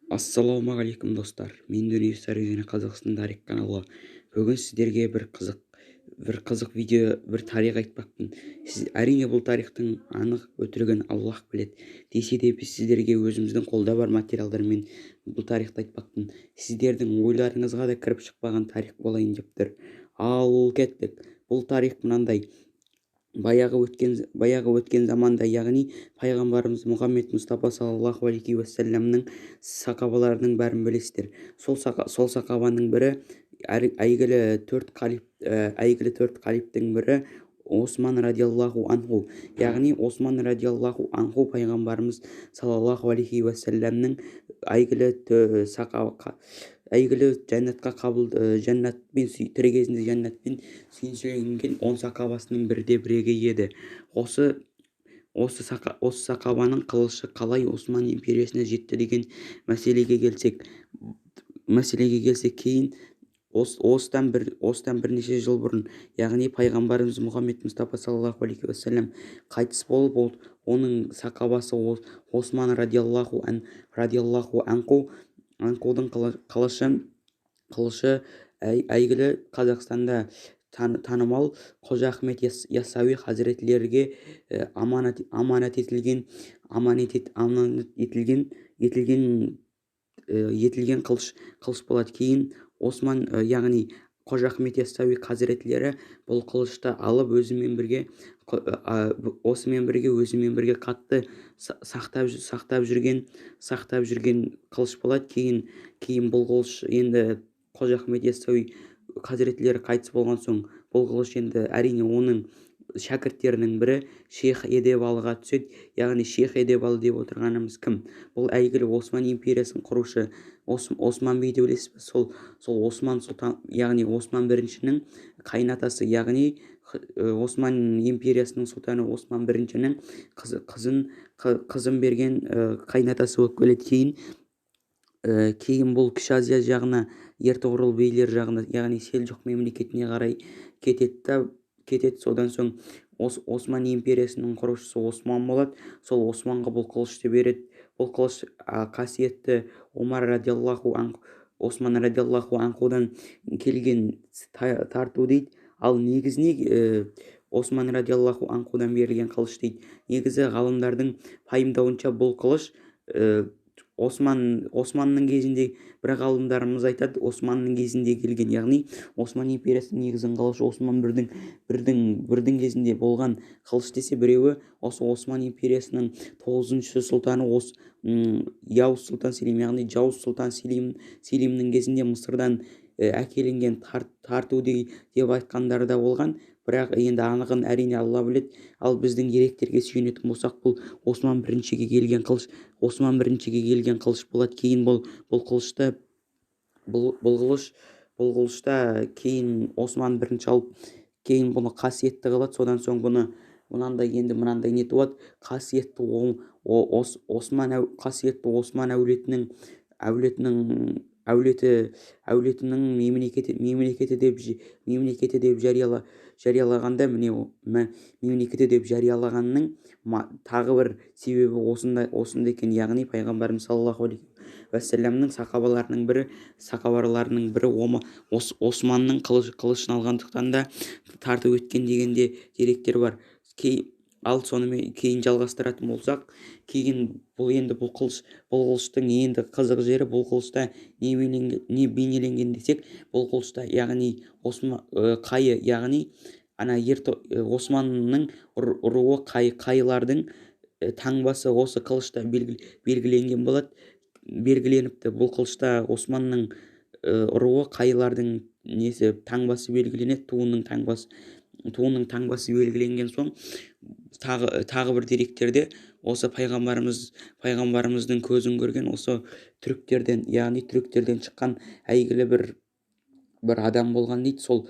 Ассалаумағалейкум достар. Мен Дүниежүзі және Қазақстан тарих каналы. Бүгін сіздерге бір қызық видео, бір тарих айтпақпын. Әрине бұл тарихтың анық өтірігін Аллах біледі. Десе де біз сіздерге өзіміздің қолда бар материалдармен бұл тарихты айтпақпын. Сіздердің ойларыңызға да кіріп шықпаған тарих болайын деп тұр. Ал кеттік. Бұл тарих мынандай. Баяғы өткен заманда, яғни пайғамбарымыз Мұхаммед Мұстафа саллаллаху алейхи уассаламның сахабаларының бәрін білесіздер. Сол сахабаның бірі әйгілі төрт қалиптің бірі Осман радиаллаху анху. Яғни Осман радиаллаху анху пайғамбарымыз саллаллаху алейхи уассаламның әйгілі тірі кезінде жәннатпен сүйіншіленген 10 сахабасының бірде-бірегі еді. Осы сахабаның қылышы қалай Осман империясына жетті деген мәселеге келсек, кейін осыдан бірнеше жыл бұрын, яғни пайғамбарымыз Мұхаммед Мұстафа саллаллаху алейхи уассалам қайтыс болып, оның сахабасы Осман радиаллаху анхудың қылышы әйгілі Қазақстанда танымал Қожа Ахмет Яссауи хазіретлерге аманат етілген қылыш болады. Кейін Осман, яғни Қожа Ахмет Яссауи хазіретлері бұл қылышты алып өзімен бірге қатты сақтап жүрген қылыш болады. Кейін бұл қылыш енді Қожа Ахмет Яссауи хазіретлері қайтыс болған соң, бұл қылыш енді әрине оның шәкірттерінің бірі Шейх Едебалыға түседі. Яғни Шейх Едебалы деп отырғанымыз кім? Бұл әйгілі Осман империясын құрушы Осман бейді білесіз бе? Сол Осман сұлтан, яғни Осман біріншінің қайнатасы, яғни Осман империясының сұлтаны Осман біріншінің қызын берген қайнатасы болып келеді. Кейін бұл Кіші Азия жағына, Ертоғырыл бейлер жағына, яғни Селжұқ мемлекетіне қарай кетеді. Содан соң Осман империясының құрушысы Осман болады. Сол Османға бұл қылышты береді. Бұл қылыш қасиетті Осман радиаллаху анхудан келген тарту дейді. Ал негізіне Осман радиаллаху анхудан берілген қылыш дейді. Негізі ғалымдардың пайымдауынша бұл қылыш Османның кезінде, бір ғалымдарымыз айтады, Османның кезінде келген, яғни Осман империясының негізін қалаушы Осман бірдің кезінде болған қылыш десе, біреуі осы Осман империясының 9-шы сұлтаны Яус сұлтан Селим, яғни Жауыз сұлтан Селимнің кезінде Мысырдан әкелінген тарту деп айтқандары да болған. Бірақ енді анығын әрине Алла біледі. Ал біздің деректерге сүйенетін болсақ, бұл Осман біріншіге келген қылыш болады. Кейін бұл қылышта кейін Осман бірінші алып, кейін бұны қасиетті қылады. Содан соң бұны мынандай нетіп болады. Қасиетті Осман әулетінің мемлекеті деп жариялағанда, мемлекеті деп жариялағанның тағы бір себебі осында екен. Яғни пайғамбарымыз саллаллаху алейхи уассаламның сахабаларының бірі Османның қылышын алғандықтан да тартып өткен дегенде деректер бар. Ал сонымен кейін жалғастыратын болсақ, кейін бұл қылыштың енді қызық жері, бұл қылышта не бейнеленген десек, бұл қылышта яғни қайы, яғни Османның руы қайылардың таңбасы осы қылышта белгіленген болады. Белгіленіпті. Бұл қылышта Османның руы қайылардың таңбасы белгіленеді, туының таңбасы белгіленген соң, тағы бір деректерде осы пайғамбарымыздың көзін көрген осы түріктерден шыққан әйгілі бір адам болған дейді. Сол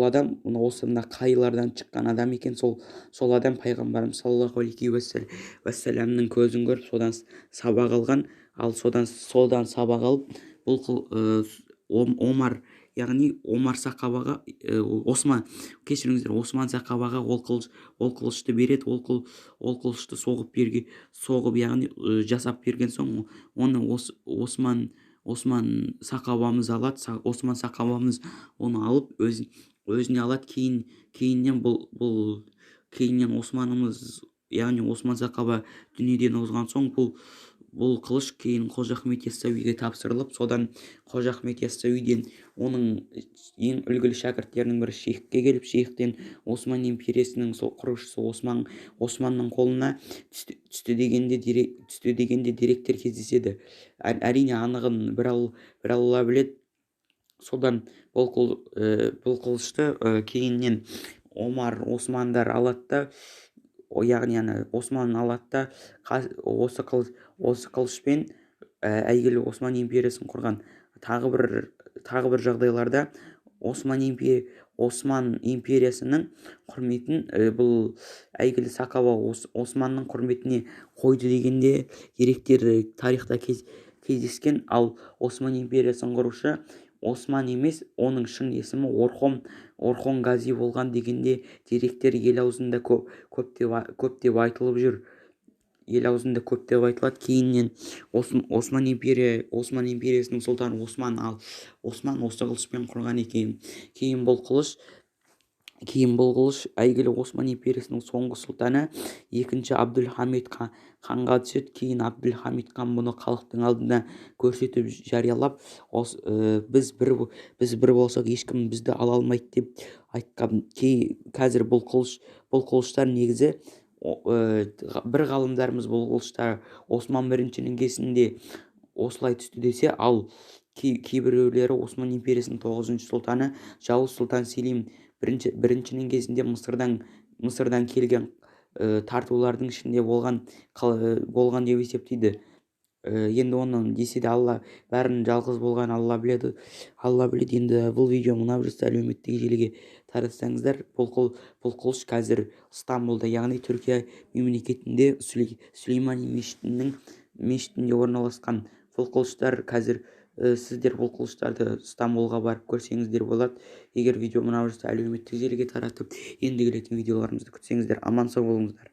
адам осы қайылардан шыққан адам екен. Сол адам пайғамбарымыз саллаллаху алейхи уассаламның көзін көріп, содан сабақ алған. Ал содан сабақ алып, бұл Омар, яғни Омар Сақабаға Осман, кешіріңіздер, Осман Сақабаға ол қылышты береді. Ол қылышты соғып, яғни жасап берген соң оны Осман Сақабамыз алады. Осман Сақабамыз оны алып өзіне алады. Кейіннен Османымыз, яғни Осман Сақаба дүниеден озған соң бұл қылыш кейін Қожа Ахмет Яссауиге тапсырылып, содан Қожа Ахмет Яссауиден оның ең үлгілі шәкірттерінің бірі Шейхке келіп, Шейхтен Осман империясының құрушысы Османның қолына түсті дегенде деректер кездеседі. Әрине анығын бір алла біледі. Содан бұл қылышты кейіннен Османдар алады да, яғни Осман алады да, осы қылышпен әйгілі Осман империясын құрған. Тағы бір жағдайларда Осман империясының құрметін бұл әйгілі Сақаба Османның құрметіне қойды дегенде деректер тарихта кездескен. Ал Осман империясын құрушы Осман емес, оның шын есімі Орхон Гази болған дегенде деректер ел аузында көптеп айтылып жүр. Ел аузында көптеп айтылады. Кейіннен Осман империясының сұлтаны Осман осы қылышпен құрған екен. Кейін бұл қылыш әйгілі Осман империясының соңғы сұлтаны 2-ші Абдülхамид ханға түседі. Кейін Абдülхамид хан бұны халықтың алдында көрсетіп жариялап, біз бір болсақ ешкім бізді ала алмайды деп айтқан. Қазір бұл қылыштар негізі бір ғалымдарымыз бұл қылыштар Осман біріншінің кезінде осылай түсті десе, ал кейбіреулері Осман империясының 9-ші сұлтаны Жауыз сұлтан Селим біріншінің кезінде Мысырдан келген тартулардың ішінде болған деп есептейді. Енді оны десе де бәрін жалғыз болған Алла біледі. Енді бұл видео мына бір әлеуметтік желіге таратсаңыздар, бұл қылыш қазір Стамбулда, яғни Түркия мемлекетінде Сүлеймани мешітінде орналасқан. Бұл қылыштар қазір сіздер бұл қылыштарды Стамбулға барып көрсеңіздер болады. Егер видео мына бір әлеуметтік желіге таратып, енді келетін видеоларымызды күтсеңіздер, аман сау болыңыздар.